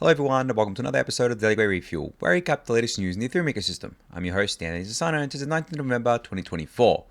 Hello everyone, and welcome to another episode of Daily Gwei Refuel, where I recap the latest news in the Ethereum ecosystem. I'm your host, Anthony Sassano, and it is the 19th of November 2024.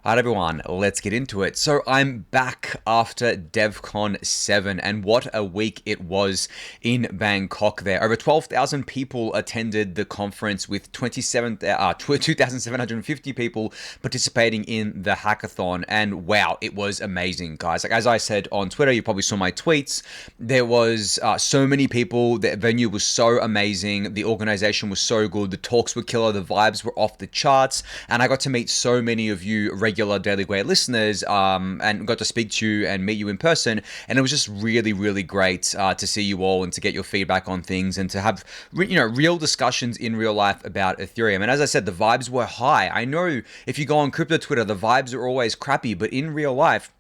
Alright everyone, let's get into it. So I'm back after Devcon7, and what a week it was in Bangkok there. Over 12,000 people attended the conference with 2,750 people participating in the hackathon, and wow, it was amazing, guys. Like, as I said on Twitter, you probably saw my tweets, there was so many people, the venue was so amazing, the organization was so good, the talks were killer, the vibes were off the charts, and I got to meet so many of you regular Daily Gwei listeners and got to speak to you and meet you in person, and it was just really great to see you all and to get your feedback on things and to have real discussions in real life about Ethereum. And as I said, the vibes were high. I know if you go on crypto Twitter, the vibes are always crappy, but in real life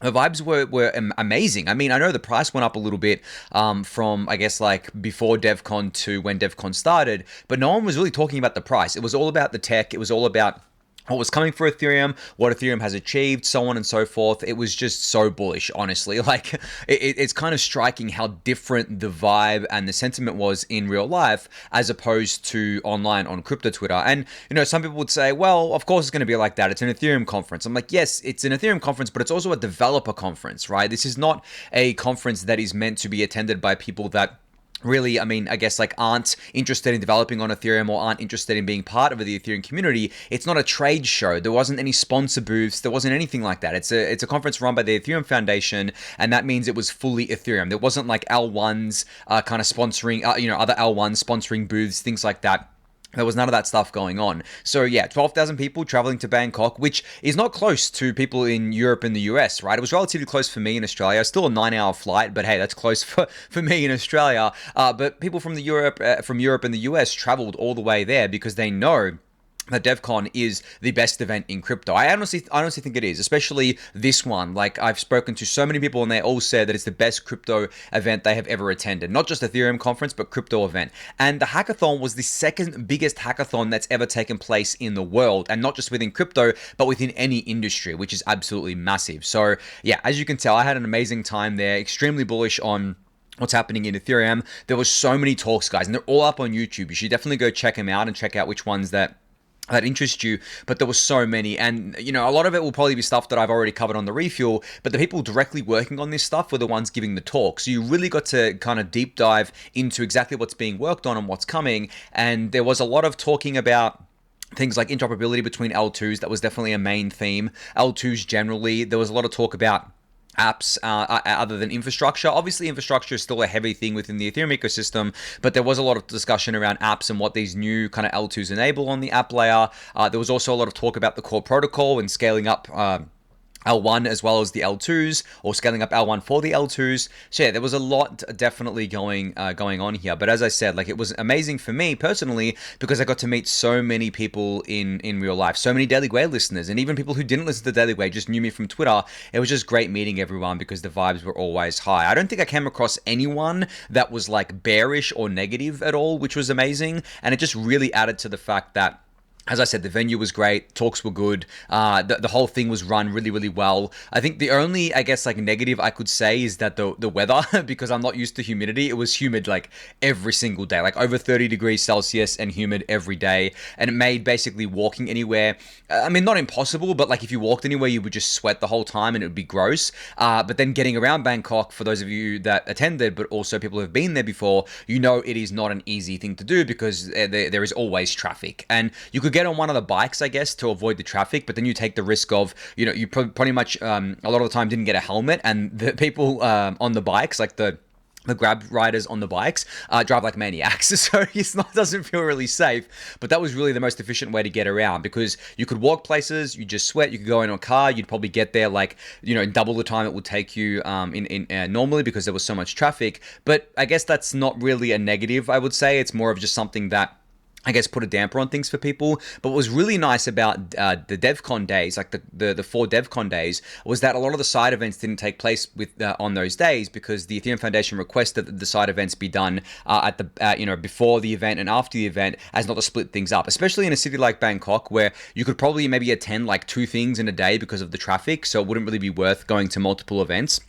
the vibes were amazing. I mean, I know the price went up a little bit from, I guess, like before DevCon to when DevCon started, but no one was really talking about the price. It was all about the tech. It was all about what was coming for Ethereum, what Ethereum has achieved, so on and so forth. It was just so bullish, honestly. Like, it's kind of striking how different the vibe and the sentiment was in real life as opposed to online on crypto Twitter. And, some people would say, well, of course it's going to be like that. It's an Ethereum conference. I'm like, yes, it's an Ethereum conference, but it's also a developer conference, right? This is not a conference that is meant to be attended by people that really, I guess, like, aren't interested in developing on Ethereum or aren't interested in being part of the Ethereum community. It's not a trade show. There wasn't any sponsor booths. There wasn't anything like that. It's a conference run by the Ethereum Foundation, and that means it was fully Ethereum. There wasn't like L1s kind of sponsoring, other L1s sponsoring booths, things like that. There was none of that stuff going on. So yeah, 12,000 people traveling to Bangkok, which is not close to people in Europe and the US, right? It was relatively close for me in Australia. Still a 9-hour flight, but hey, that's close for me in Australia. But people from Europe and the US traveled all the way there because they know that DevCon is the best event in crypto. I honestly think it is, especially this one. Like, I've spoken to so many people and they all said that it's the best crypto event they have ever attended. Not just Ethereum conference, but crypto event. And the hackathon was the second biggest hackathon that's ever taken place in the world. And not just within crypto, but within any industry, which is absolutely massive. So yeah, as you can tell, I had an amazing time there, extremely bullish on what's happening in Ethereum. There was so many talks, guys, and they're all up on YouTube. You should definitely go check them out and check out which ones that interest you, but there were so many, and a lot of it will probably be stuff that I've already covered on the refuel, but the people directly working on this stuff were the ones giving the talk, so you really got to kind of deep dive into exactly what's being worked on and what's coming. And there was a lot of talking about things like interoperability between L2s. That was definitely a main theme. L2s generally, there was a lot of talk about apps other than infrastructure. Obviously, infrastructure is still a heavy thing within the Ethereum ecosystem, but there was a lot of discussion around apps and what these new kind of L2s enable on the app layer. There was also a lot of talk about the core protocol and scaling up L1 as well as the L2s, or scaling up L1 for the L2s. So yeah, there was a lot definitely going on here. But as I said, like, it was amazing for me personally because I got to meet so many people in real life, so many Daily Gwei listeners, and even people who didn't listen to Daily Gwei just knew me from Twitter. It was just great meeting everyone because the vibes were always high. I don't think I came across anyone that was like bearish or negative at all, which was amazing. And it just really added to the fact that, as I said, the venue was great, talks were good, the whole thing was run really well. I think the only, I guess, like, negative I could say is that the weather, because I'm not used to humidity, it was humid like every single day, like over 30 degrees Celsius and humid every day, and it made basically walking anywhere, not impossible, but like if you walked anywhere, you would just sweat the whole time and it would be gross. But then getting around Bangkok, for those of you that attended, but also people who have been there before, it is not an easy thing to do because there is always traffic. And you could get on one of the bikes, I guess, to avoid the traffic, but then you take the risk of, you pretty much a lot of the time didn't get a helmet, and the people on the bikes, like the Grab riders on the bikes, drive like maniacs, so it doesn't feel really safe. But that was really the most efficient way to get around, because you could walk places, you just sweat, you could go in a car, you'd probably get there like, double the time it would take you normally, because there was so much traffic. But I guess that's not really a negative, I would say. It's more of just something that, I guess, put a damper on things for people. But what was really nice about the DevCon days, like the 4 DevCon days, was that a lot of the side events didn't take place on those days, because the Ethereum Foundation requested that the side events be done at the before the event and after the event, as not to split things up, especially in a city like Bangkok, where you could probably maybe attend like 2 things in a day because of the traffic, so it wouldn't really be worth going to multiple events.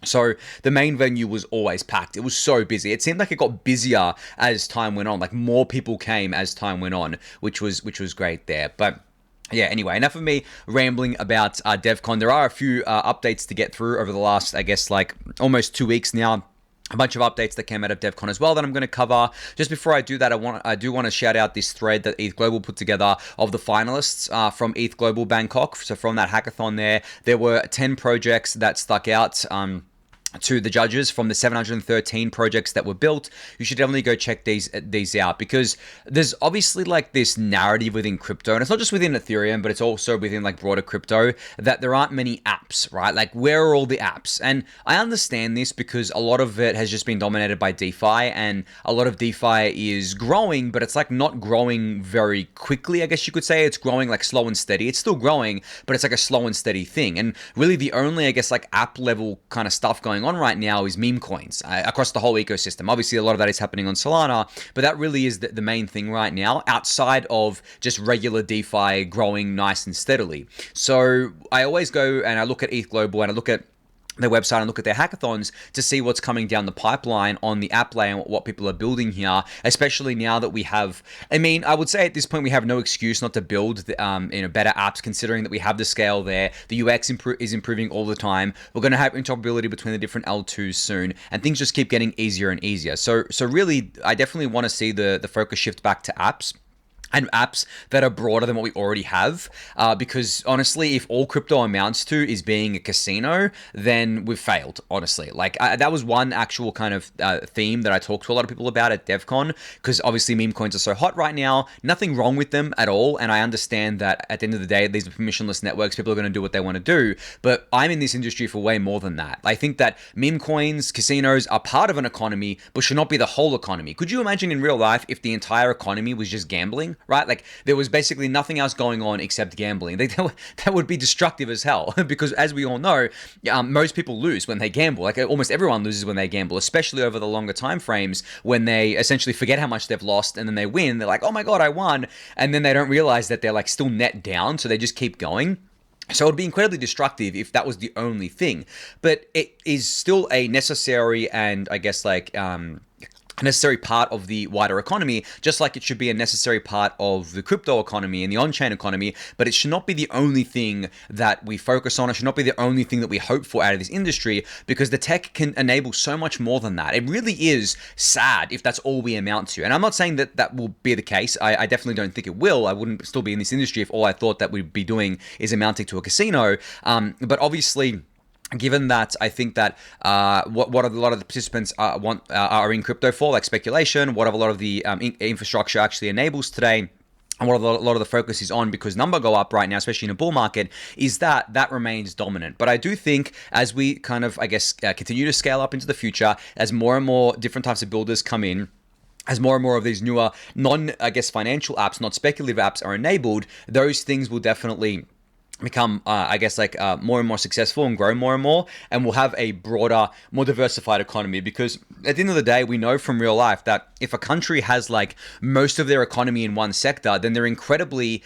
So the main venue was always packed. It was so busy. It seemed like it got busier as time went on. Like more people came as time went on, which was great there. But yeah, anyway, enough of me rambling about DevCon. There are a few updates to get through over the last, I guess, like almost 2 weeks now. A bunch of updates that came out of DevCon as well that I'm going to cover. Just before I do that, I do want to shout out this thread that ETH Global put together of the finalists from ETH Global Bangkok. So from that hackathon there were 10 projects that stuck out. To the judges from the 713 projects that were built. You should definitely go check these out, because there's obviously like this narrative within crypto, and it's not just within Ethereum, but it's also within like broader crypto, that there aren't many apps, right? Like, where are all the apps? And I understand this because a lot of it has just been dominated by DeFi, and a lot of DeFi is growing, but it's like not growing very quickly, I guess you could say. It's growing like slow and steady. It's still growing, but it's like a slow and steady thing. And really the only, I guess, like app level kind of stuff going on right now is meme coins across the whole ecosystem. Obviously, a lot of that is happening on Solana, but that really is the main thing right now, outside of just regular DeFi growing nice and steadily. So I always go and I look at ETH Global and I look at their website and look at their hackathons to see what's coming down the pipeline on the app layer and what people are building here, especially now that we have, I mean, I would say at this point we have no excuse not to build better apps, considering that we have the scale there. The UX is improving all the time. We're going to have interoperability between the different L2s soon, and things just keep getting easier and easier. So really, I definitely want to see the focus shift back to apps, and apps that are broader than what we already have. Because honestly, if all crypto amounts to is being a casino, then we've failed, honestly. Like, that was one actual kind of theme that I talked to a lot of people about at DevCon, because obviously meme coins are so hot right now. Nothing wrong with them at all, and I understand that at the end of the day, these are permissionless networks. People are going to do what they want to do, but I'm in this industry for way more than that. I think that meme coins, casinos are part of an economy, but should not be the whole economy. Could you imagine in real life if the entire economy was just gambling? Right? Like, there was basically nothing else going on except gambling. That would be destructive as hell, because as we all know, most people lose when they gamble. Like, almost everyone loses when they gamble, especially over the longer time frames, when they essentially forget how much they've lost and then they win. They're like, oh my God, I won. And then they don't realize that they're like still net down. So they just keep going. So it would be incredibly destructive if that was the only thing. But it is still a necessary and, I guess, like, a necessary part of the wider economy, just like it should be a necessary part of the crypto economy and the on-chain economy, but it should not be the only thing that we focus on. It should not be the only thing that we hope for out of this industry, because the tech can enable so much more than that. It really is sad if that's all we amount to. And I'm not saying that that will be the case. I definitely don't think it will. I wouldn't still be in this industry if all I thought that we'd be doing is amounting to a casino. But obviously, given that I think that what a lot of the participants are in crypto for, like speculation, what a lot of the infrastructure actually enables today, and what a lot of the focus is on, because number go up right now, especially in a bull market, is that remains dominant. But I do think as we kind of, I guess, continue to scale up into the future, as more and more different types of builders come in, as more and more of these newer financial apps, not speculative apps, are enabled, those things will definitely become, more and more successful and grow more and more, and we'll have a broader, more diversified economy. Because at the end of the day, we know from real life that if a country has like most of their economy in one sector, then they're incredibly,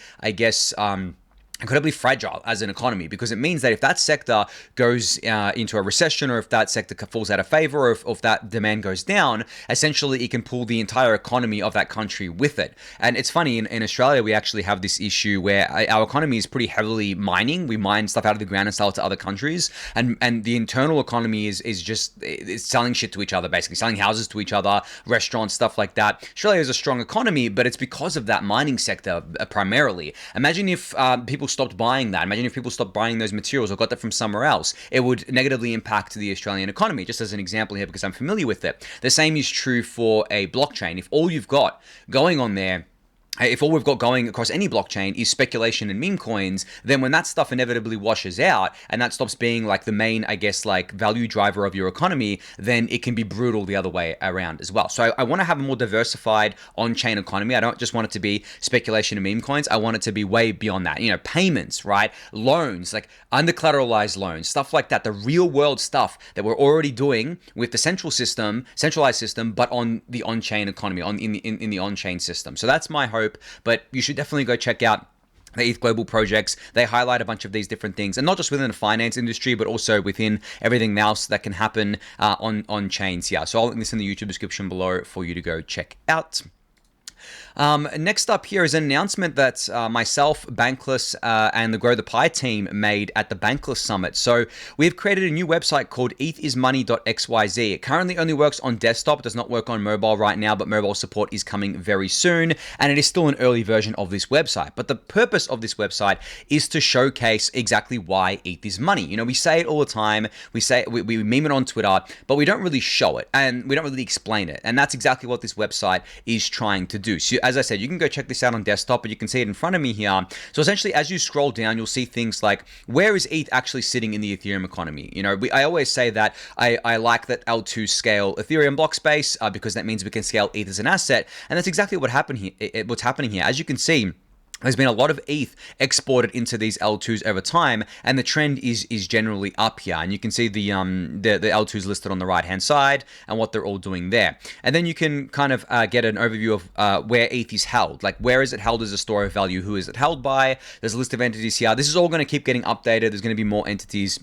incredibly fragile as an economy, because it means that if that sector goes into a recession, or if that sector falls out of favor, or if that demand goes down, essentially it can pull the entire economy of that country with it. And it's funny, in Australia, we actually have this issue where our economy is pretty heavily mining. We mine stuff out of the ground and sell it to other countries. And the internal economy is just it's selling shit to each other, basically selling houses to each other, restaurants, stuff like that. Australia is a strong economy, but it's because of that mining sector primarily. Imagine if people stopped buying that. Imagine if people stopped buying those materials or got that from somewhere else. It would negatively impact the Australian economy, just as an example here, because I'm familiar with it. The same is true for a blockchain. If all you've got going on there, if all we've got going across any blockchain is speculation and meme coins, then when that stuff inevitably washes out and that stops being like the main, I guess, like value driver of your economy, then it can be brutal the other way around as well. So I want to have a more diversified on-chain economy. I don't just want it to be speculation and meme coins. I want it to be way beyond that. Payments, right? Loans, like under-collateralized loans, stuff like that. The real world stuff that we're already doing with the centralized system, but on the on-chain economy, in the on-chain system. So that's my hope. But you should definitely go check out the ETH Global projects. They highlight a bunch of these different things, and not just within the finance industry, but also within everything else that can happen on chains here. So I'll link this in the YouTube description below for you to go check out. Next up here is an announcement that myself, Bankless, and the Grow the Pie team made at the Bankless Summit. So we've created a new website called ethismoney.xyz. It currently only works on desktop. It does not work on mobile right now, but mobile support is coming very soon, and it is still an early version of this website. But the purpose of this website is to showcase exactly why ETH is money. You know, we say it all the time. We meme it on Twitter, but we don't really show it, and we don't really explain it. And that's exactly what this website is trying to do. So as I said, you can go check this out on desktop, but you can see it in front of me here. So essentially, as you scroll down, you'll see things like, where is ETH actually sitting in the Ethereum economy? You know, I always say that I like that L2 scale Ethereum block space because that means we can scale ETH as an asset. And that's exactly what happened here. What's happening here. As you can see, there's been a lot of ETH exported into these L2s over time, and the trend is generally up here. And you can see the L2s listed on the right-hand side and what they're all doing there. And then you can kind of get an overview of where ETH is held. Like, where is it held as a store of value? Who is it held by? There's a list of entities here. This is all going to keep getting updated. There's going to be more entities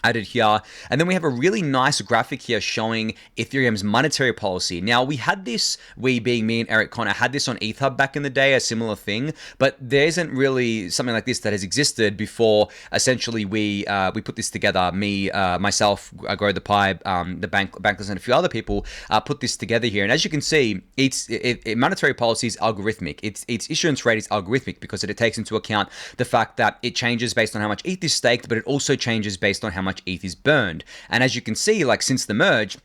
added here. And then we have a really nice graphic here showing Ethereum's monetary policy. Now, we had this, we being me and Eric Connor, had this on ETH back in the day, a similar thing, but there isn't really something like this that has existed before. Essentially, we put this together. Me, myself, Grow the Pie, the Bankless, and a few other people put this together here. And as you can see, monetary policy is algorithmic. Its issuance rate is algorithmic because it takes into account the fact that it changes based on how much ETH is staked, but it also changes based on how much ETH is burned. And as you can see, like, since the merge,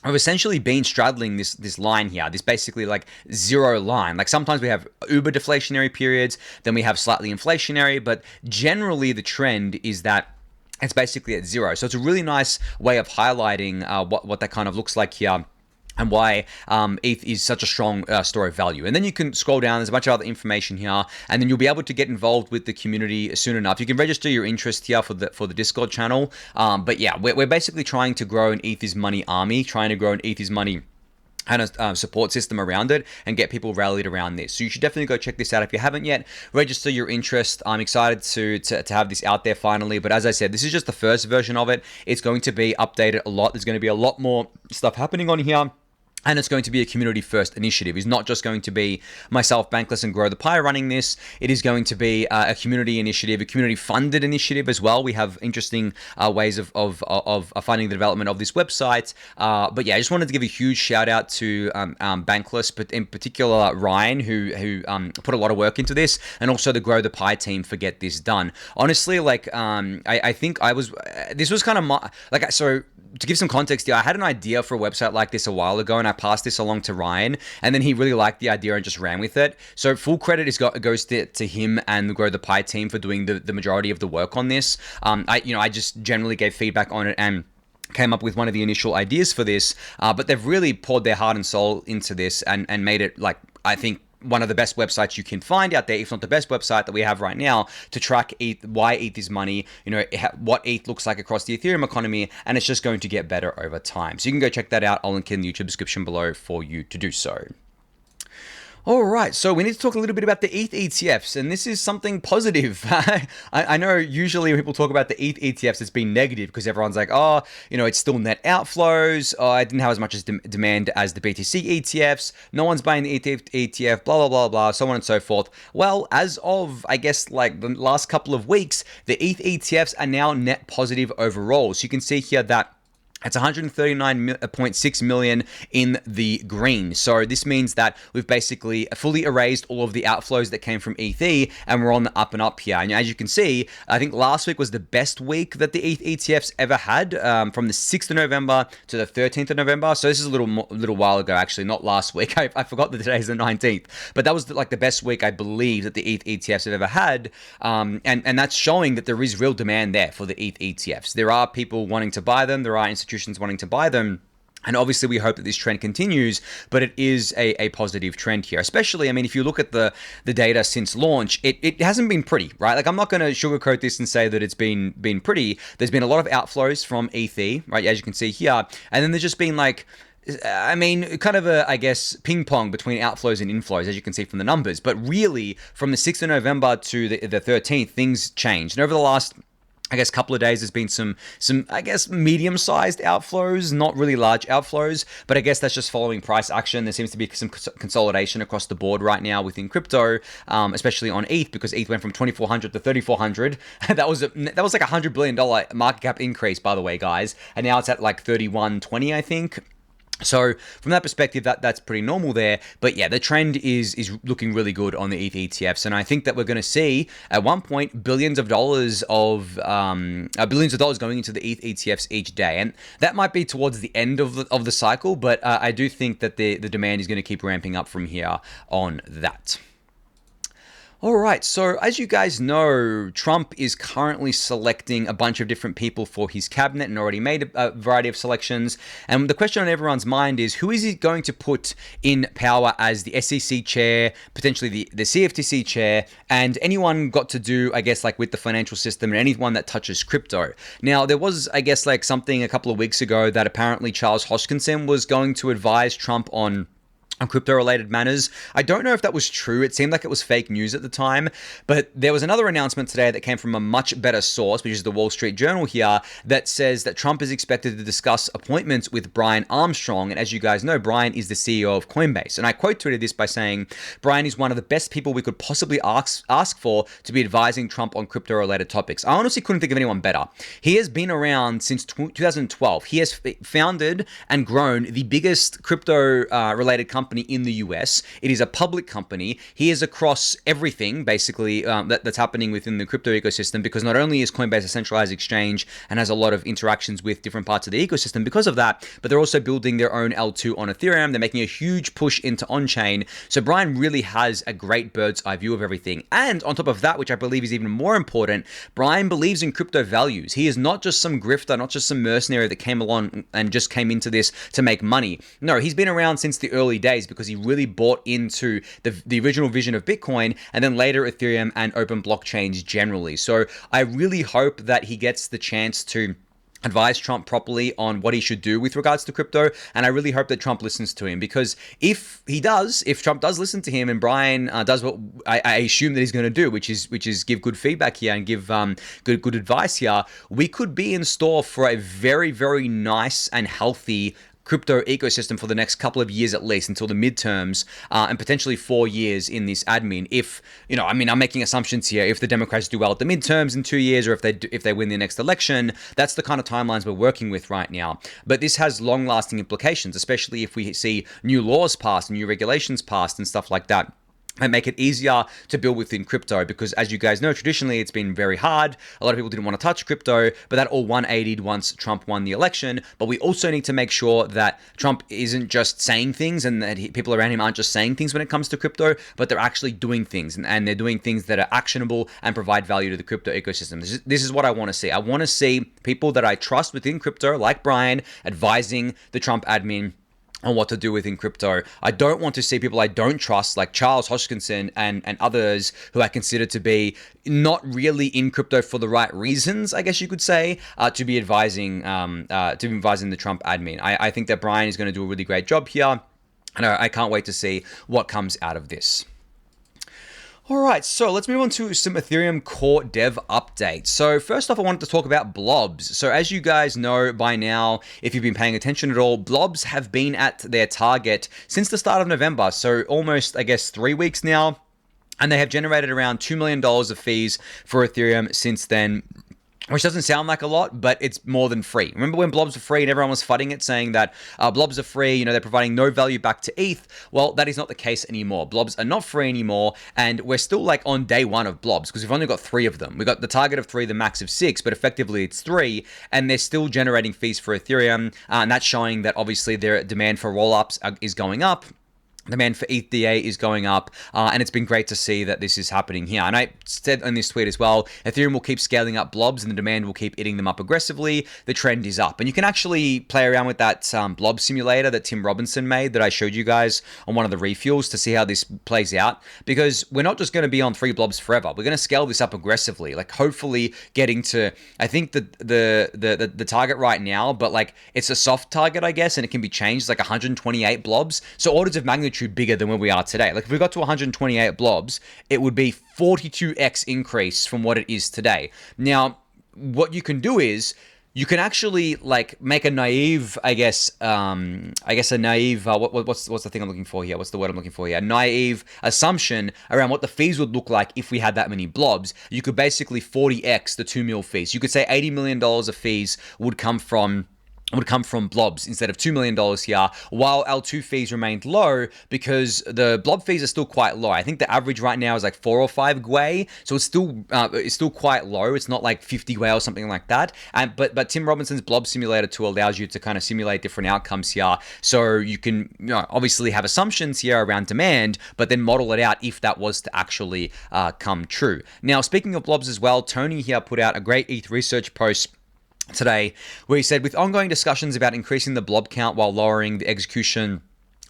I've essentially been straddling this line here, this basically like zero line. Like, sometimes we have uber deflationary periods, then we have slightly inflationary, but generally the trend is that it's basically at zero. So it's a really nice way of highlighting what that kind of looks like here, and why ETH is such a strong store of value. And then you can scroll down, there's a bunch of other information here, and then you'll be able to get involved with the community soon enough. You can register your interest here for the Discord channel. But yeah, we're basically trying to grow an ETH is money army, trying to grow an ETH is money and a support system around it, and get people rallied around this. So you should definitely go check this out if you haven't yet. Register your interest. I'm excited to have this out there finally. But as I said, this is just the first version of it. It's going to be updated a lot. There's going to be a lot more stuff happening on here. And it's going to be a community-first initiative. It's not just going to be myself, Bankless, and Grow the Pie running this. It is going to be a community initiative, a community-funded initiative as well. We have interesting ways of funding the development of this website. But yeah, I just wanted to give a huge shout-out to Bankless, but in particular Ryan, who put a lot of work into this, and also the Grow the Pie team for get this done. Honestly, like, I think this was kind of so to give some context here, I had an idea for a website like this a while ago, and I passed this along to Ryan, and then he really liked the idea and just ran with it. So full credit goes to him and the Grow the Pie team for doing the majority of the work on this. I just generally gave feedback on it and came up with one of the initial ideas for this, but they've really poured their heart and soul into this and made it, like, I think, one of the best websites you can find out there, if not the best website that we have right now, to track ETH, why ETH is money, what ETH looks like across the Ethereum economy, and it's just going to get better over time. So you can go check that out. I'll link in the YouTube description below for you to do so. All right, so we need to talk a little bit about the ETH ETFs, and this is something positive. I know usually when people talk about the ETH ETFs, it's been negative because everyone's like, oh, it's still net outflows. I didn't have as much as demand as the BTC ETFs. No one's buying the ETH ETF, blah, blah, blah, blah, so on and so forth. Well, as of, I guess, like the last couple of weeks, the ETH ETFs are now net positive overall. So you can see here that it's 139.6 million in the green. So this means that we've basically fully erased all of the outflows that came from ETH, and we're on the up and up here. And as you can see, I think last week was the best week that the ETH ETFs ever had, from the 6th of November to the 13th of November. So this is a little while ago, actually, not last week. I forgot that today's the 19th, but that was like the best week, I believe, that the ETH ETFs have ever had. And that's showing that there is real demand there for the ETH ETFs. There are people wanting to buy them. There are institutions wanting to buy them. And obviously, we hope that this trend continues, but it is a positive trend here. Especially, I mean, if you look at the data since launch, it hasn't been pretty, right? Like, I'm not going to sugarcoat this and say that it's been pretty. There's been a lot of outflows from ETH, right, as you can see here. And then there's just been, like, I mean, kind of a, I guess, ping pong between outflows and inflows, as you can see from the numbers. But really, from the 6th of November to the 13th, things changed. And over the last, I guess, couple of days, there's been some I guess, medium-sized outflows, not really large outflows, but I guess that's just following price action. There seems to be some consolidation across the board right now within crypto, especially on ETH, because ETH went from 2,400 to 3,400. that was like $100 billion market cap increase, by the way, guys, and now it's at like 3120, I think. So from that perspective, that's pretty normal there. But yeah, the trend is looking really good on the ETH ETFs, and I think that we're going to see at one point billions of dollars going into the ETH ETFs each day, and that might be towards the end of the cycle. But I do think that the demand is going to keep ramping up from here on that. All right, so as you guys know, Trump is currently selecting a bunch of different people for his cabinet and already made a variety of selections. And the question on everyone's mind is, who is he going to put in power as the SEC chair, potentially the CFTC chair, and anyone got to do, I guess, like with the financial system and anyone that touches crypto. Now, there was, I guess, like something a couple of weeks ago that apparently Charles Hoskinson was going to advise Trump on crypto-related matters. I don't know if that was true. It seemed like it was fake news at the time, but there was another announcement today that came from a much better source, which is the Wall Street Journal here, that says that Trump is expected to discuss appointments with Brian Armstrong. And as you guys know, Brian is the CEO of Coinbase. And I quote tweeted this by saying, Brian is one of the best people we could possibly ask for to be advising Trump on crypto-related topics. I honestly couldn't think of anyone better. He has been around since 2012. He has founded and grown the biggest crypto-related company in the US. It is a public company. He is across everything, basically, that's happening within the crypto ecosystem, because not only is Coinbase a centralized exchange and has a lot of interactions with different parts of the ecosystem because of that, but they're also building their own L2 on Ethereum. They're making a huge push into on-chain. So Brian really has a great bird's eye view of everything. And on top of that, which I believe is even more important, Brian believes in crypto values. He is not just some grifter, not just some mercenary that came along and just came into this to make money. No, he's been around since the early days, because he really bought into the original vision of Bitcoin, and then later Ethereum and open blockchains generally. So I really hope that he gets the chance to advise Trump properly on what he should do with regards to crypto, and I really hope that Trump listens to him, because if Trump does listen to him and Brian does what I assume that he's going to do, which is give good feedback here and give good advice here, we could be in store for a very, very nice and healthy crypto ecosystem for the next couple of years, at least until the midterms, and potentially 4 years in this admin. If, I mean, I'm making assumptions here. If the Democrats do well at the midterms in 2 years, or if they win the next election, that's the kind of timelines we're working with right now. But this has long-lasting implications, especially if we see new laws passed, new regulations passed, and stuff like that, and make it easier to build within crypto, because as you guys know, traditionally it's been very hard. A lot of people didn't want to touch crypto, but that all 180'd once Trump won the election. But we also need to make sure that Trump isn't just saying things, and that people around him aren't just saying things when it comes to crypto, but they're actually doing things, and they're doing things that are actionable and provide value to the crypto ecosystem. This is what I want to see. I want to see people that I trust within crypto, like Brian, advising the Trump admin on what to do within crypto. I don't want to see people I don't trust, like Charles Hoskinson and others who I consider to be not really in crypto for the right reasons, I guess you could say, to be advising the Trump admin. I think that Brian is going to do a really great job here, and I can't wait to see what comes out of this. All right, so let's move on to some Ethereum core dev updates. So first off, I wanted to talk about blobs. So as you guys know by now, if you've been paying attention at all, blobs have been at their target since the start of November. So almost, I guess, 3 weeks now. And they have generated around $2 million of fees for Ethereum since then, which doesn't sound like a lot, but it's more than free. Remember when blobs were free and everyone was fudding it, saying that blobs are free, they're providing no value back to ETH? Well, that is not the case anymore. Blobs are not free anymore, and we're still like on day one of blobs, because we've only got 3 of them. We've got the target of 3, the max of 6, but effectively it's 3, and they're still generating fees for Ethereum, and that's showing that obviously their demand for rollups is going up. Demand for ETH is going up, and it's been great to see that this is happening here. And I said in this tweet as well, Ethereum will keep scaling up blobs and the demand will keep eating them up aggressively. The trend is up. And you can actually play around with that blob simulator that Tim Robinson made that I showed you guys on one of the refuels to see how this plays out, because we're not just going to be on 3 blobs forever. We're going to scale this up aggressively, like hopefully getting to, I think the target right now, but like it's a soft target, I guess, and it can be changed, like 128 blobs. So orders of magnitude bigger than where we are today. Like if we got to 128 blobs, it would be 42x increase from what it is today. Now, what you can do is you can actually like make a naive, what's the thing I'm looking for here? What's the word I'm looking for here? Naive assumption around what the fees would look like if we had that many blobs. You could basically 40x the 2 mil fees. You could say $80 million of fees would come from blobs instead of $2 million here, while L2 fees remained low because the blob fees are still quite low. I think the average right now is like 4 or 5 Gwei, so it's still quite low. It's not like 50 Gwei or something like that. But Tim Robinson's blob simulator tool allows you to kind of simulate different outcomes here, so you can obviously have assumptions here around demand, but then model it out if that was to actually come true. Now, speaking of blobs as well, Tony here put out a great ETH research post today where he said, with ongoing discussions about increasing the blob count while lowering the execution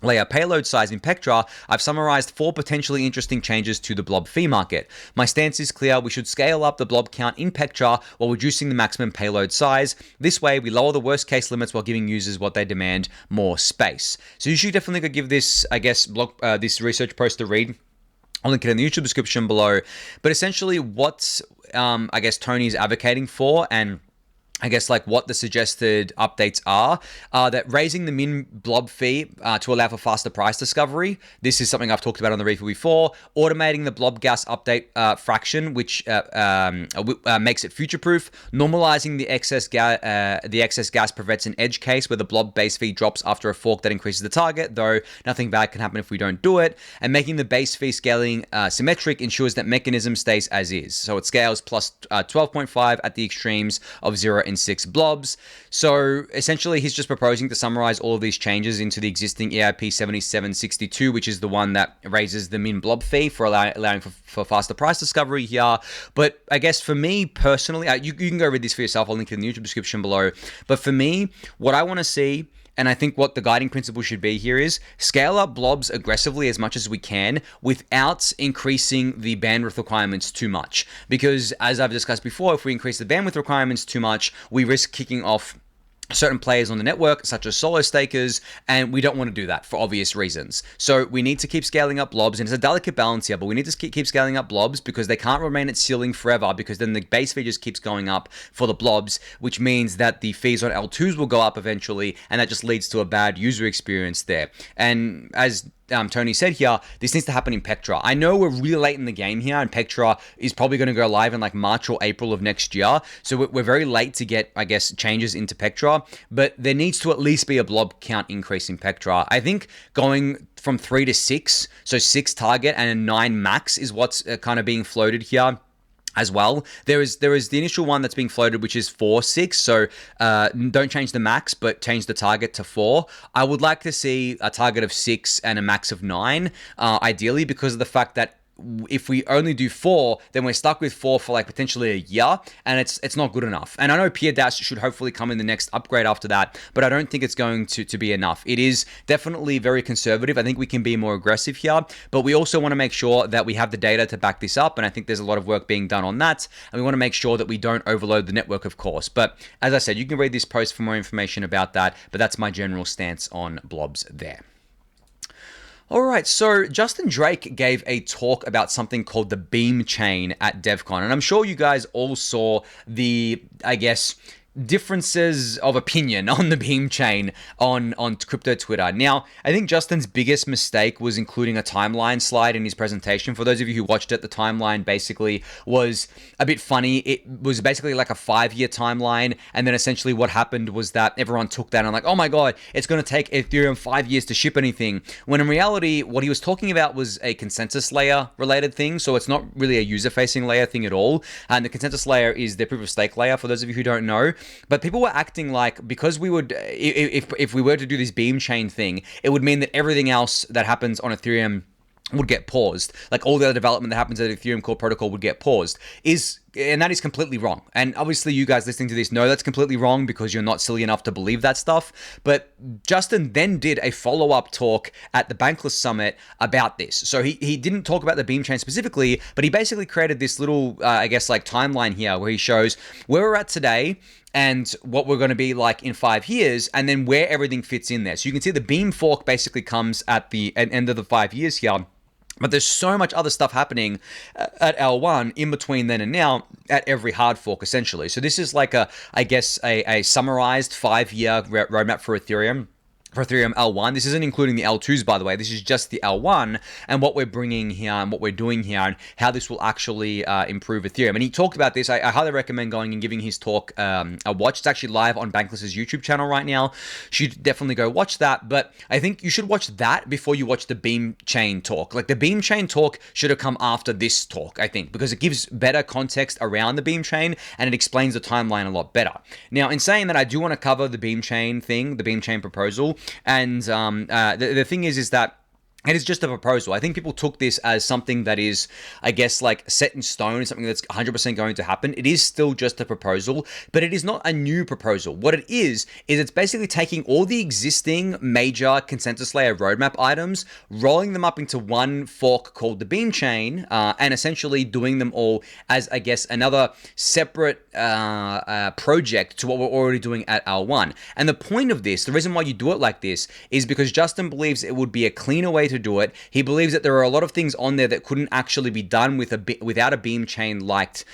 layer payload size in Pectra, I've summarized 4 potentially interesting changes to the blob fee market. My stance is clear. We should scale up the blob count in Pectra while reducing the maximum payload size. This way, we lower the worst case limits while giving users what they demand, more space. So you should definitely go give this, this research post a read. I'll link it in the YouTube description below. But essentially what, Tony's advocating for, and I guess like what the suggested updates are that raising the min blob fee to allow for faster price discovery. This is something I've talked about on the refuel before. Automating the blob gas update fraction, which makes it future-proof. Normalizing the excess gas prevents an edge case where the blob base fee drops after a fork that increases the target, though nothing bad can happen if we don't do it. And making the base fee scaling symmetric ensures that mechanism stays as is. So it scales plus 12.5 at the extremes of 0 and 6 blobs. So essentially he's just proposing to summarize all of these changes into the existing EIP 7762, which is the one that raises the min blob fee for allowing for faster price discovery here. But I guess for me personally, you can go read this for yourself. I'll link it in the YouTube description below. But for me, what I want to see, and I think what the guiding principle should be here, is scale up blobs aggressively as much as we can without increasing the bandwidth requirements too much. Because as I've discussed before, if we increase the bandwidth requirements too much, we risk kicking off certain players on the network, such as solo stakers, and we don't want to do that for obvious reasons. So we need to keep scaling up blobs, and it's a delicate balance here, but we need to keep scaling up blobs because they can't remain at ceiling forever, because then the base fee just keeps going up for the blobs, which means that the fees on L2s will go up eventually, and that just leads to a bad user experience there. And as Tony said here, this needs to happen in Pectra. I know we're really late in the game here, and Pectra is probably going to go live in like March or April of next year. So we're very late to get, I guess, changes into Pectra, but there needs to at least be a blob count increase in Pectra. I think going from 3 to 6, so 6 target and a 9 max is what's kind of being floated here as well. There is the initial one that's being floated, which is 4-6. So don't change the max, but change the target to 4. I would like to see a target of 6 and a max of 9, ideally, because of the fact that if we only do 4, then we're stuck with 4 for like potentially a year, and it's not good enough. And I know Peer Dash should hopefully come in the next upgrade after that, but I don't think it's going to be enough. It is definitely very conservative. I think we can be more aggressive here, but we also want to make sure that we have the data to back this up, and I think there's a lot of work being done on that, and we want to make sure that we don't overload the network, of course. But as I said, you can read this post for more information about that, but that's my general stance on blobs there. All right, so Justin Drake gave a talk about something called the Beam Chain at Devcon, and I'm sure you guys all saw the, I guess, differences of opinion on the Beam Chain on crypto Twitter. Now, I think Justin's biggest mistake was including a timeline slide in his presentation. For those of you who watched it, the timeline basically was a bit funny. It was basically like a 5-year timeline, and then essentially what happened was that everyone took that and like, oh my god, it's going to take Ethereum 5 years to ship anything, when in reality, what he was talking about was a consensus layer related thing, so it's not really a user-facing layer thing at all. And the consensus layer is the proof of stake layer, for those of you who don't know. But people were acting like because we would, if we were to do this beam chain thing, it would mean that everything else that happens on Ethereum would get paused. Like all the other development that happens at Ethereum core protocol would get paused. And that is completely wrong. And obviously you guys listening to this know that's completely wrong because you're not silly enough to believe that stuff. But Justin then did a follow-up talk at the Bankless Summit about this. So he didn't talk about the beam chain specifically, but he basically created this little, I guess, like timeline here where he shows where we're at today and what we're going to be like in 5 years, and then where everything fits in there. So you can see the beam fork basically comes at the end of the 5 years here. But there's so much other stuff happening at L1 in between then and now at every hard fork, essentially. So this is like a summarized 5-year roadmap for Ethereum. For Ethereum L1. This isn't including the L2s, by the way. This is just the L1 and what we're bringing here and what we're doing here and how this will actually improve Ethereum. And he talked about this. I highly recommend going and giving his talk a watch. It's actually live on Bankless's YouTube channel right now. You should definitely go watch that. But I think you should watch that before you watch the beam chain talk. Like the beam chain talk should have come after this talk, I think, because it gives better context around the beam chain and it explains the timeline a lot better. Now, in saying that, I do want to cover the beam chain thing, the beam chain proposal. And the thing is that it is just a proposal. I think people took this as something that is, I guess, like set in stone, something that's 100% going to happen. It is still just a proposal, but it is not a new proposal. What it is it's basically taking all the existing major consensus layer roadmap items, rolling them up into one fork called the beam chain, and essentially doing them all as, I guess, another separate project to what we're already doing at L1. And the point of this, the reason why you do it like this, is because Justin believes it would be a cleaner way to do it. He believes that there are a lot of things on there that couldn't actually be done without a beam chain like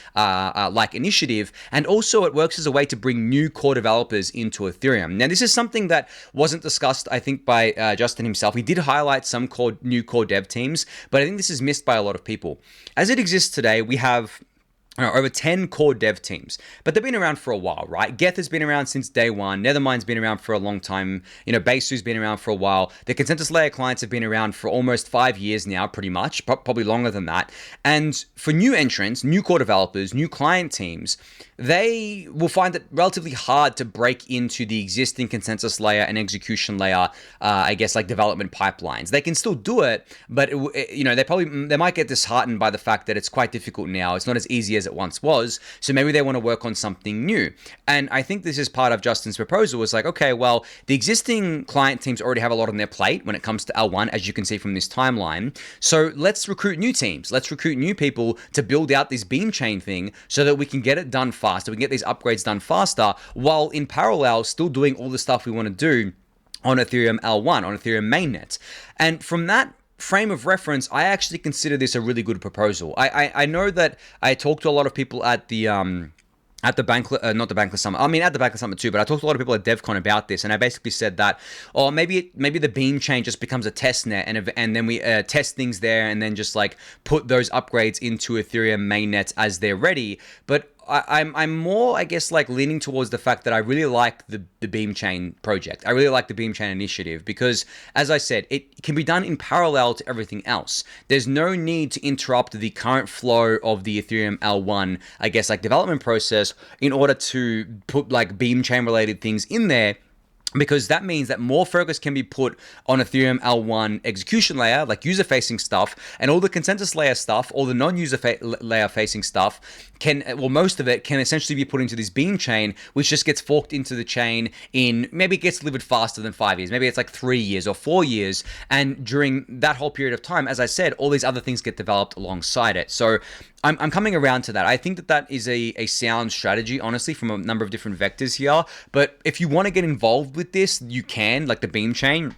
initiative, and also it works as a way to bring new core developers into Ethereum. Now, this is something that wasn't discussed, I think, by Justin himself. He did highlight some new core dev teams, but I think this is missed by a lot of people. As it exists today, we have over 10 core dev teams, but they've been around for a while, right? Geth has been around since day one. Nethermind's been around for a long time. Besu's been around for a while. The consensus layer clients have been around for almost 5 years now, pretty much, probably longer than that. And for new entrants, new core developers, new client teams, they will find it relatively hard to break into the existing consensus layer and execution layer, I guess, like development pipelines. They can still do it, but they might get disheartened by the fact that it's quite difficult now. It's not as easy as it once was. So maybe they want to work on something new. And I think this is part of Justin's proposal. It's like, okay, well, the existing client teams already have a lot on their plate when it comes to L1, as you can see from this timeline. So let's recruit new teams. Let's recruit new people to build out this beam chain thing so that we can get it done faster. We can get these upgrades done faster while in parallel still doing all the stuff we want to do on Ethereum L1, on Ethereum mainnet. And from that frame of reference, I actually consider this a really good proposal. I know that I talked to a lot of people at the not the Bankless Summit. I mean, at the Bankless Summit too, but I talked to a lot of people at Devcon about this, and I basically said that, maybe the beam chain just becomes a test net, and then we test things there, and then just like put those upgrades into Ethereum mainnet as they're ready. But I'm more, I guess, like leaning towards the fact that I really like the beam chain project. I really like the beam chain initiative because, as I said, it can be done in parallel to everything else. There's no need to interrupt the current flow of the Ethereum L1, I guess, like development process in order to put like beam chain related things in there. Because that means that more focus can be put on Ethereum L1 execution layer, like user-facing stuff, and all the consensus layer stuff, all the non-user layer-facing stuff, most of it can essentially be put into this beam chain, which just gets forked into the chain maybe it gets delivered faster than 5 years. Maybe it's like 3 years or 4 years. And during that whole period of time, as I said, all these other things get developed alongside it. So I'm coming around to that. I think that is a sound strategy, honestly, from a number of different vectors here. But if you want to get involved with this, you can, like the beam chain.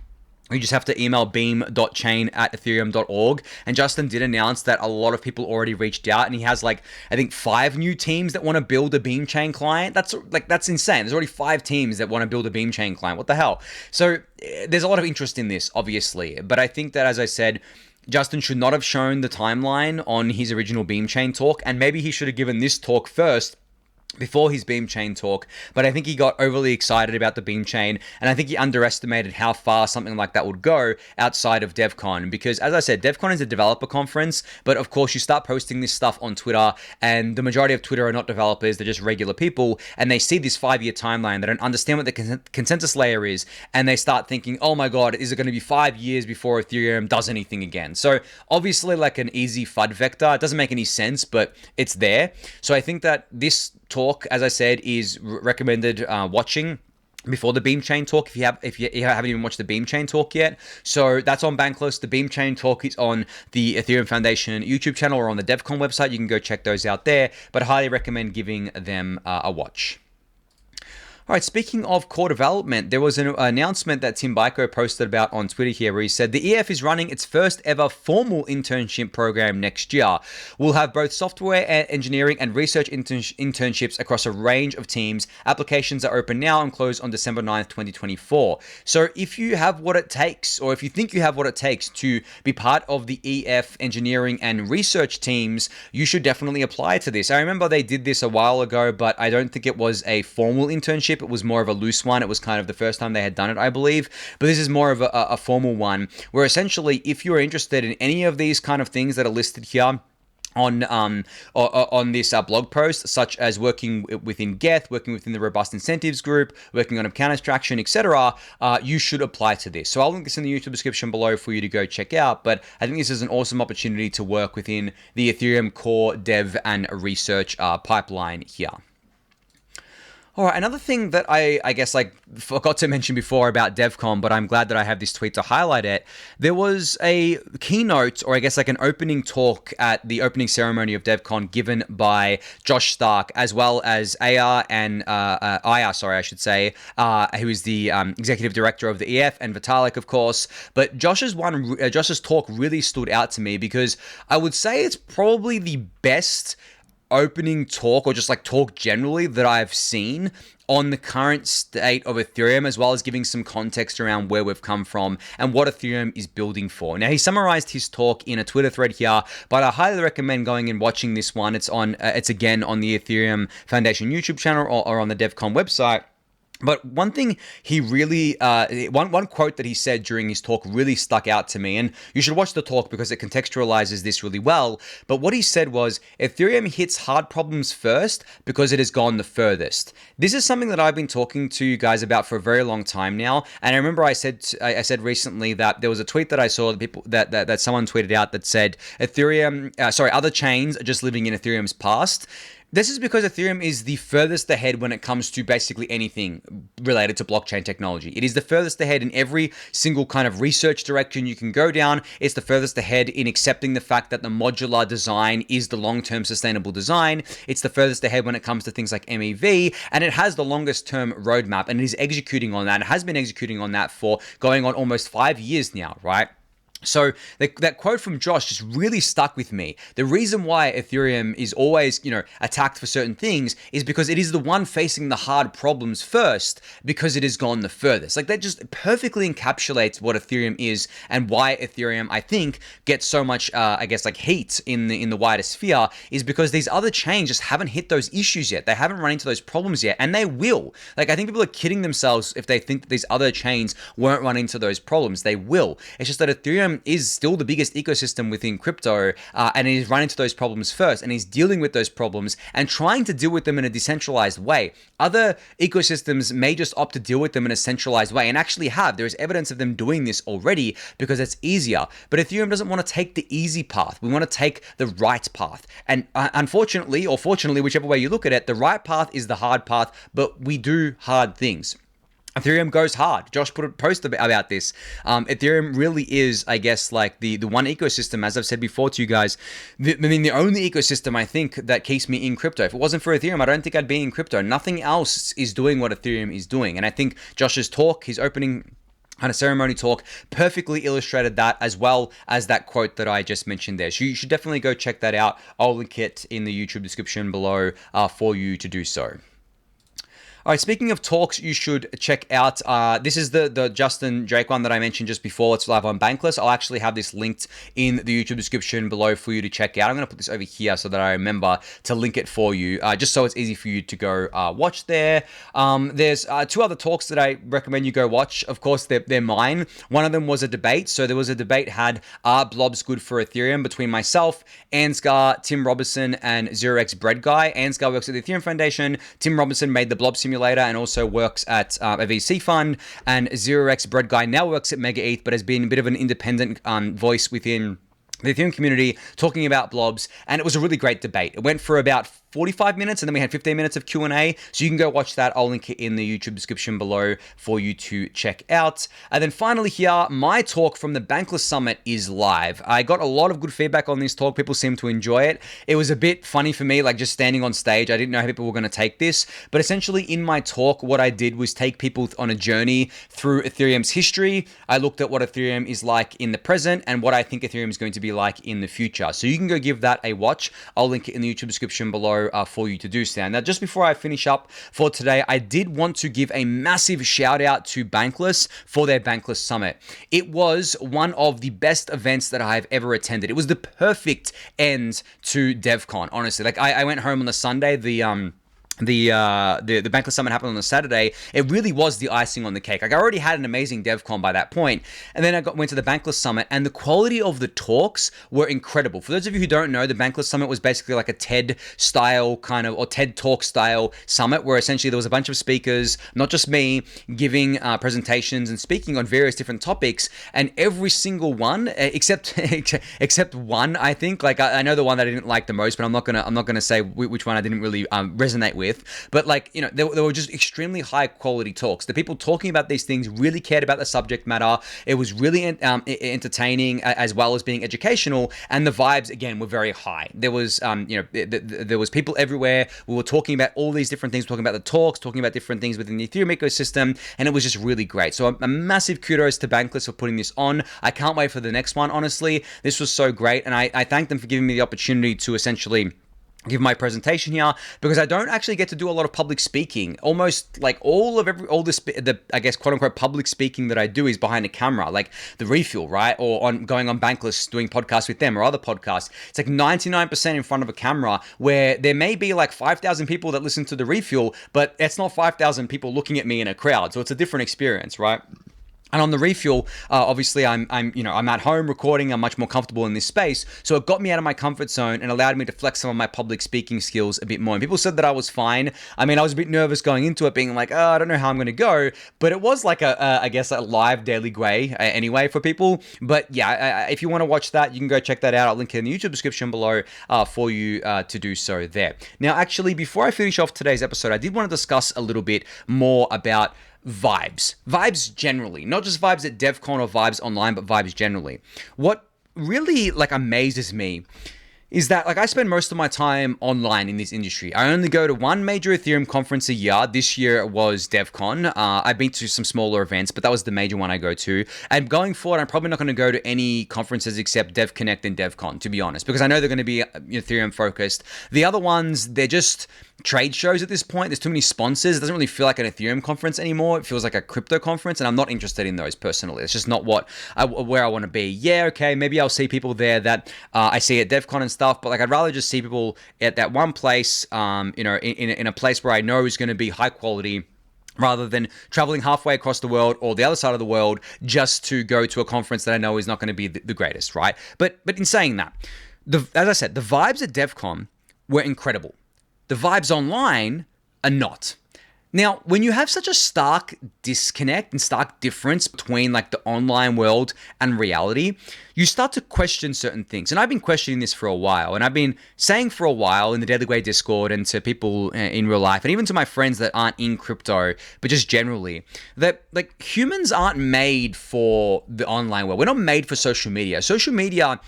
You just have to email beam.chain@ethereum.org. And Justin did announce that a lot of people already reached out, and he has like, I think 5 new teams that want to build a beam chain client. That's insane. There's already 5 teams that want to build a beam chain client. What the hell? So there's a lot of interest in this, obviously. But I think that, as I said, Justin should not have shown the timeline on his original beam chain talk, and maybe he should have given this talk first before his Beam Chain talk, but I think he got overly excited about the Beam Chain, and I think he underestimated how far something like that would go outside of DevCon, because as I said, DevCon is a developer conference, but of course you start posting this stuff on Twitter, and the majority of Twitter are not developers, they're just regular people, and they see this 5-year timeline, they don't understand what the consensus layer is, and they start thinking, oh my god, is it going to be 5 years before Ethereum does anything again? So obviously like an easy FUD vector, it doesn't make any sense, but it's there. So I think that this talk, as I said, is recommended watching before the Beam Chain talk if you haven't even watched the Beam Chain talk yet. So that's on Bankless. The Beam Chain talk is on the Ethereum Foundation YouTube channel or on the Devcon website. You can go check those out there, but I highly recommend giving them a watch. All right, speaking of core development, there was an announcement that Tim Biko posted about on Twitter here where he said, the EF is running its first ever formal internship program next year. We'll have both software engineering and research internships across a range of teams. Applications are open now and close on December 9th, 2024. So if you have what it takes, or if you think you have what it takes to be part of the EF engineering and research teams, you should definitely apply to this. I remember they did this a while ago, but I don't think it was a formal internship. It was more of a loose one. It was kind of the first time they had done it, I believe. But this is more of a formal one where essentially if you're interested in any of these kind of things that are listed here on this blog post, such as working within Geth, working within the robust incentives group, working on account extraction, etc., you should apply to this. So I'll link this in the YouTube description below for you to go check out. But I think this is an awesome opportunity to work within the Ethereum core dev and research pipeline here. All right, another thing that I guess like forgot to mention before about DevCon, but I'm glad that I have this tweet to highlight it. There was a keynote, or I guess like an opening talk at the opening ceremony of DevCon given by Josh Stark, as well as AR and I should say, who is the executive director of the EF, and Vitalik, of course. But Josh's talk really stood out to me because I would say it's probably the best opening talk, or just like talk generally, that I've seen on the current state of Ethereum, as well as giving some context around where we've come from and what Ethereum is building for. Now, he summarized his talk in a Twitter thread here, but I highly recommend going and watching this one. It's again on the Ethereum Foundation YouTube channel or on the Devcon website. But one thing he really, one quote that he said during his talk really stuck out to me, and you should watch the talk because it contextualizes this really well. But what he said was, Ethereum hits hard problems first because it has gone the furthest. This is something that I've been talking to you guys about for a very long time now. And I remember I said recently that there was a tweet that I saw that someone tweeted out that said, other chains are just living in Ethereum's past. This is because Ethereum is the furthest ahead when it comes to basically anything related to blockchain technology. It is the furthest ahead in every single kind of research direction you can go down. It's the furthest ahead in accepting the fact that the modular design is the long-term sustainable design. It's the furthest ahead when it comes to things like MEV, and it has the longest term roadmap, and it is executing on that. It has been executing on that for going on almost 5 years now, right? So that quote from Josh just really stuck with me. The reason why Ethereum is always, attacked for certain things is because it is the one facing the hard problems first, because it has gone the furthest. Like, that just perfectly encapsulates what Ethereum is and why Ethereum, I think, gets so much, heat in the wider sphere, is because these other chains just haven't hit those issues yet. They haven't run into those problems yet, and they will. Like, I think people are kidding themselves if they think that these other chains won't run into those problems. They will. It's just that Ethereum is still the biggest ecosystem within crypto, and he's run into those problems first, and he's dealing with those problems and trying to deal with them in a decentralized way. Other ecosystems may just opt to deal with them in a centralized way, and actually have. There is evidence of them doing this already because it's easier. But Ethereum doesn't want to take the easy path. We want to take the right path. And unfortunately, or fortunately, whichever way you look at it, the right path is the hard path, but we do hard things. Ethereum goes hard. Josh put a post about this. Ethereum really is, I guess, like the one ecosystem, as I've said before to you guys, the only ecosystem I think that keeps me in crypto. If it wasn't for Ethereum, I don't think I'd be in crypto. Nothing else is doing what Ethereum is doing. And I think Josh's talk, his opening kind of ceremony talk, perfectly illustrated that, as well as that quote that I just mentioned there. So you should definitely go check that out. I'll link it in the YouTube description below for you to do so. All right, speaking of talks, you should check out. This is the Justin Drake one that I mentioned just before. It's live on Bankless. I'll actually have this linked in the YouTube description below for you to check out. I'm going to put this over here so that I remember to link it for you, just so it's easy for you to go watch there. There's two other talks that I recommend you go watch. Of course, they're mine. One of them was a debate. So there was a debate had, are blobs good for Ethereum, between myself, Ansgar, Tim Robinson, and 0x Bread Guy. Ansgar works at the Ethereum Foundation. Tim Robinson made the Blob simulator and also works at a VC fund, and 0x Bread Guy now works at Mega ETH, but has been a bit of an independent voice within the Ethereum community talking about blobs, and it was a really great debate. It went for about 45 minutes, and then we had 15 minutes of Q&A, so you can go watch that. I'll link it in the YouTube description below for you to check out. And then finally here, my talk from the Bankless Summit is live. I got a lot of good feedback on this talk. People seem to enjoy it. It was a bit funny for me, like just standing on stage. I didn't know how people were going to take this, but essentially in my talk, what I did was take people on a journey through Ethereum's history. I looked at what Ethereum is like in the present and what I think Ethereum is going to be like in the future. So you can go give that a watch. I'll link it in the YouTube description below for you to do so. Now, just before I finish up for today, I did want to give a massive shout out to Bankless for their Bankless Summit. It was one of the best events that I've ever attended. It was the perfect end to DevCon, honestly. Like I went home on the Sunday, the Bankless Summit happened on a Saturday. It really was the icing on the cake. Like I already had an amazing DevCon by that point, and then I went to the Bankless Summit, and the quality of the talks were incredible. For those of you who don't know, the Bankless Summit was basically like a TED style kind of, or TED Talk style summit, where essentially there was a bunch of speakers, not just me, giving presentations and speaking on various different topics, and every single one, except one, I think. Like I know the one that I didn't like the most, but I'm not gonna say which one I didn't really resonate with. But like, you know, there were just extremely high quality talks. The people talking about these things really cared about the subject matter. It was really entertaining as well as being educational, and the vibes again were very high. There was there was people everywhere. We were talking about all these different things, talking about the talks, talking about different things within the Ethereum ecosystem, and it was just really great. So a massive kudos to Bankless for putting this on. I can't wait for the next one, honestly. This was so great, and I thank them for giving me the opportunity to essentially give my presentation here, because I don't actually get to do a lot of public speaking. Almost like all the I guess quote unquote public speaking that I do is behind a camera, like the Refuel, right? Or on going on Bankless, doing podcasts with them or other podcasts. It's like 99% in front of a camera, where there may be like 5,000 people that listen to the Refuel, but it's not 5,000 people looking at me in a crowd. So it's a different experience, right? And on the Refuel, obviously I'm at home recording. I'm much more comfortable in this space. So it got me out of my comfort zone and allowed me to flex some of my public speaking skills a bit more. And people said that I was fine. I mean, I was a bit nervous going into it, being like, oh, I don't know how I'm going to go. But it was like I guess a live Daily Gwei anyway for people. But yeah, if you want to watch that, you can go check that out. I'll link it in the YouTube description below for you to do so there. Now, actually, before I finish off today's episode, I did want to discuss a little bit more about vibes generally, not just vibes at DevCon or vibes online, but vibes generally. What really like amazes me is that like I spend most of my time online in this industry. I only go to one major Ethereum conference a year. This year it was DevCon. I've been to some smaller events, but that was the major one I go to. And going forward, I'm probably not going to go to any conferences except DevConnect and DevCon, to be honest, because I know they're going to be Ethereum focused. The other ones, they're just trade shows at this point. There's too many sponsors. It doesn't really feel like an Ethereum conference anymore. It feels like a crypto conference, and I'm not interested in those personally. It's just not where I want to be. Yeah, okay, maybe I'll see people there that I see at DevCon and stuff, but like I'd rather just see people at that one place, in a place where I know is going to be high quality, rather than traveling halfway across the world or the other side of the world just to go to a conference that I know is not going to be the greatest, right? But in saying that, as I said, the vibes at DevCon were incredible. The vibes online are not. Now, when you have such a stark disconnect and stark difference between like the online world and reality, you start to question certain things. And I've been questioning this for a while, and I've been saying for a while in the Daily Gwei Discord and to people in real life, and even to my friends that aren't in crypto, but just generally, that like humans aren't made for the online world. We're not made for social media. Social media,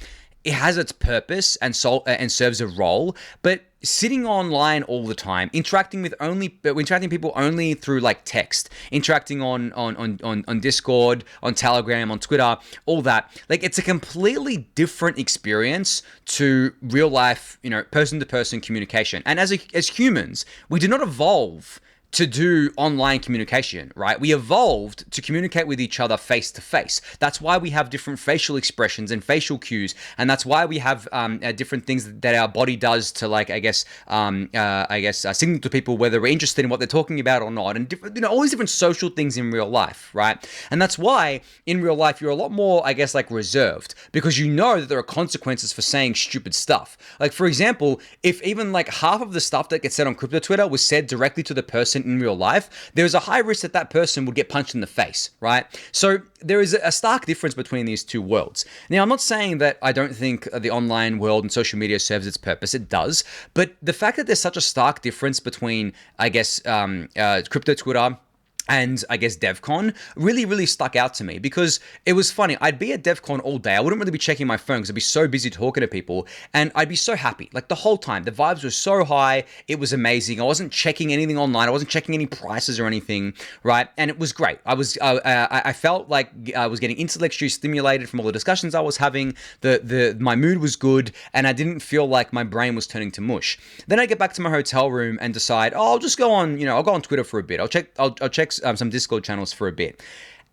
it has its purpose and serves a role, but sitting online all the time, interacting people only through like text, interacting on Discord, on Telegram, on Twitter, all that, like it's a completely different experience to real life, person to person communication. And as humans, we do not evolve to do online communication, right? We evolved to communicate with each other face to face. That's why we have different facial expressions and facial cues, and that's why we have different things that our body does to, like, signal to people whether we're interested in what they're talking about or not, and different, all these different social things in real life, right? And that's why in real life you're a lot more, like, reserved, because you know that there are consequences for saying stupid stuff. Like, for example, if even like half of the stuff that gets said on crypto Twitter was said directly to the person in real life, there's a high risk that that person would get punched in the face, right? So there is a stark difference between these two worlds. Now, I'm not saying that I don't think the online world and social media serves its purpose. It does. But the fact that there's such a stark difference between, crypto Twitter and I guess Devcon really stuck out to me, because it was funny. I'd be at Devcon all day. I wouldn't really be checking my phone because I'd be so busy talking to people, and I'd be so happy. Like, the whole time, the vibes were so high. It was amazing. I wasn't checking anything online. I wasn't checking any prices or anything, right? And it was great. I felt like I was getting intellectually stimulated from all the discussions I was having. My mood was good, and I didn't feel like my brain was turning to mush. Then I get back to my hotel room and decide, I'll just go on. I'll go on Twitter for a bit. I'll check some Discord channels for a bit.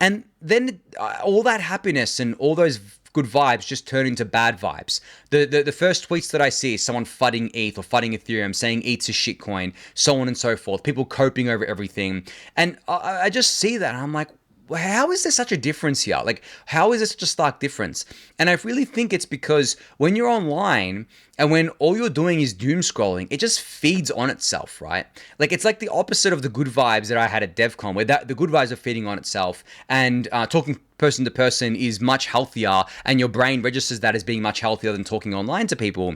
And then all that happiness and all those good vibes just turn into bad vibes. The first tweets that I see is someone fudding ETH or fudding Ethereum, saying ETH's a shitcoin, so on and so forth. People coping over everything. And I just see that and I'm like, how is there such a difference here? Like, how is there such a stark difference? And I really think it's because when you're online and when all you're doing is doom scrolling, it just feeds on itself, right? Like, it's like the opposite of the good vibes that I had at Devcon, where the good vibes are feeding on itself, and talking person to person is much healthier, and your brain registers that as being much healthier than talking online to people.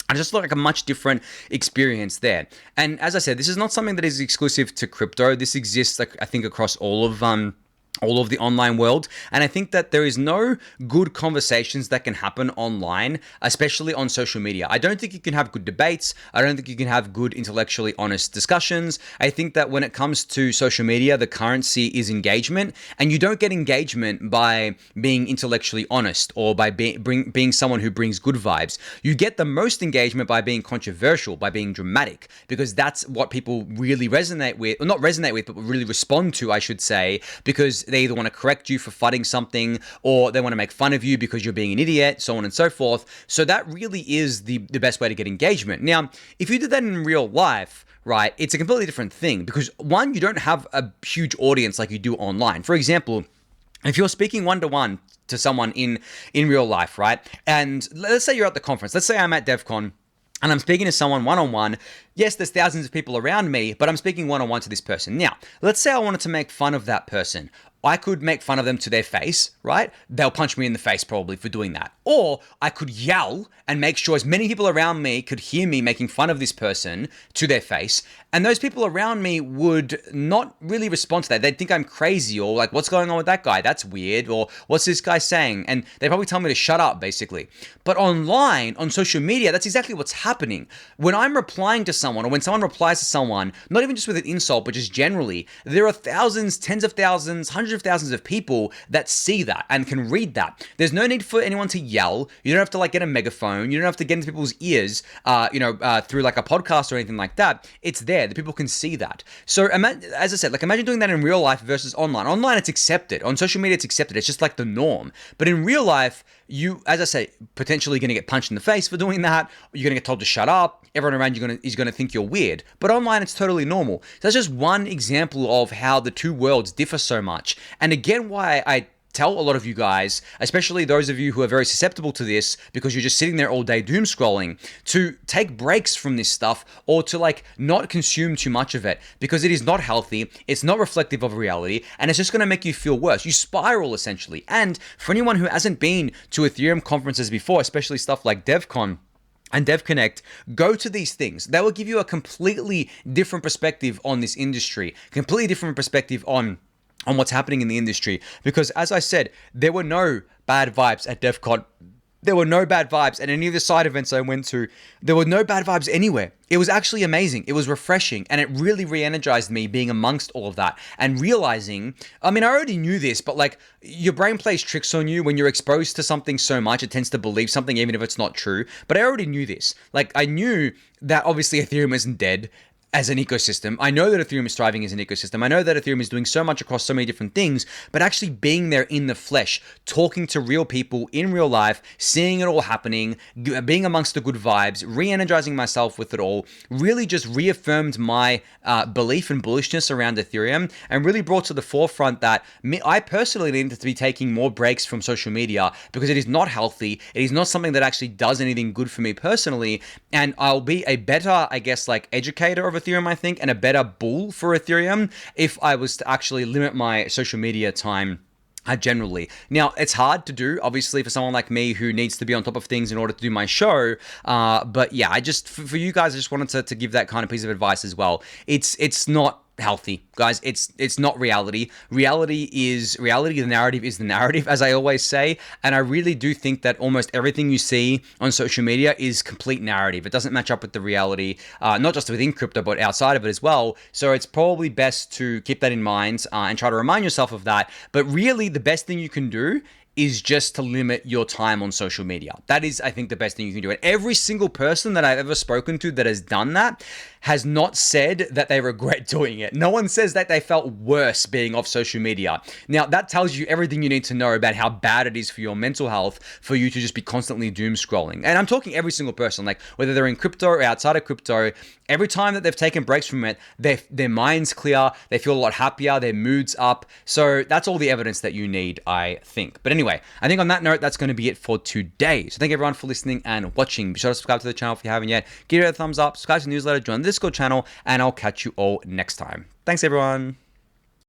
I just look like a much different experience there. And as I said, this is not something that is exclusive to crypto. This exists, like, I think, across all of the online world. And I think that there is no good conversations that can happen online, especially on social media. I don't think you can have good debates. I don't think you can have good intellectually honest discussions. I think that when it comes to social media, the currency is engagement, and you don't get engagement by being intellectually honest or by being someone who brings good vibes. You get the most engagement by being controversial, by being dramatic, because that's what people really resonate with, or not resonate with, but really respond to, I should say, because they either want to correct you for fudding something, or they want to make fun of you because you're being an idiot, so on and so forth. So that really is the best way to get engagement. Now, if you did that in real life, right, it's a completely different thing, because one, you don't have a huge audience like you do online. For example, if you're speaking one-to-one to someone in real life, right, and let's say you're at the conference, let's say I'm at Devcon, and I'm speaking to someone one-on-one. Yes, there's thousands of people around me, but I'm speaking one-on-one to this person. Now, let's say I wanted to make fun of that person. I could make fun of them to their face, right? They'll punch me in the face probably for doing that. Or I could yell and make sure as many people around me could hear me making fun of this person to their face. And those people around me would not really respond to that. They'd think I'm crazy, or like, what's going on with that guy? That's weird. Or what's this guy saying? And they'd probably tell me to shut up, basically. But online, on social media, that's exactly what's happening. When I'm replying to someone, or when someone replies to someone, not even just with an insult, but just generally, there are thousands, tens of thousands, hundreds of thousands of people that see that and can read that. There's no need for anyone to yell. You don't have to like get a megaphone. You don't have to get into people's ears, through like a podcast or anything like that. It's there. The people can see that. So as I said, like, imagine doing that in real life versus online. Online, it's accepted. On social media, it's accepted. It's just like the norm. But in real life, you, as I say, potentially going to get punched in the face for doing that. You're going to get told to shut up. Everyone around you is going to think you're weird. But online, it's totally normal. So that's just one example of how the two worlds differ so much. And again, why I tell a lot of you guys, especially those of you who are very susceptible to this because you're just sitting there all day doom scrolling, to take breaks from this stuff, or to like not consume too much of it, because it is not healthy, it's not reflective of reality, and it's just going to make you feel worse. You spiral essentially. And for anyone who hasn't been to Ethereum conferences before, especially stuff like Devcon and DevConnect, go to these things. They will give you a completely different perspective on this industry, completely different perspective on what's happening in the industry. Because as I said, there were no bad vibes at DevCon. There were no bad vibes at any of the side events I went to. There were no bad vibes anywhere. It was actually amazing. It was refreshing, and it really re-energized me being amongst all of that and realizing, I mean, I already knew this, but like, your brain plays tricks on you when you're exposed to something so much. It tends to believe something even if it's not true. But I already knew this. Like, I knew that obviously Ethereum isn't dead. as an ecosystem. I know that Ethereum is thriving as an ecosystem. I know that Ethereum is doing so much across so many different things, but actually being there in the flesh, talking to real people in real life, seeing it all happening, being amongst the good vibes, re-energizing myself with it all, really just reaffirmed my belief and bullishness around Ethereum, and really brought to the forefront that I personally needed to be taking more breaks from social media because it is not healthy. It is not something that actually does anything good for me personally, and I'll be a better, I guess, like educator of Ethereum, I think, and a better bull for Ethereum if I was to actually limit my social media time generally. Now, it's hard to do, obviously, for someone like me who needs to be on top of things in order to do my show. But yeah, I just, for you guys, I just wanted to give that kind of piece of advice as well. It's not healthy, guys. It's not reality. Reality. The narrative is the narrative, as I always say. And I really do think that almost everything you see on social media is complete narrative. It doesn't match up with the reality, not just within crypto, but outside of it as well. So it's probably best to keep that in mind and try to remind yourself of that. But really, the best thing you can do is just to limit your time on social media. That is, I think, the best thing you can do. And every single person that I've ever spoken to that has done that has not said that they regret doing it. No one says that they felt worse being off social media. Now, that tells you everything you need to know about how bad it is for your mental health for you to just be constantly doom scrolling. And I'm talking every single person, like whether they're in crypto or outside of crypto, every time that they've taken breaks from it, their mind's clear, they feel a lot happier, their mood's up. So that's all the evidence that you need, I think. But anyway, I think on that note, that's going to be it for today. So thank everyone for listening and watching. Be sure to subscribe to the channel if you haven't yet. Give it a thumbs up, subscribe to the newsletter, join the Discord channel, and I'll catch you all next time. Thanks, everyone.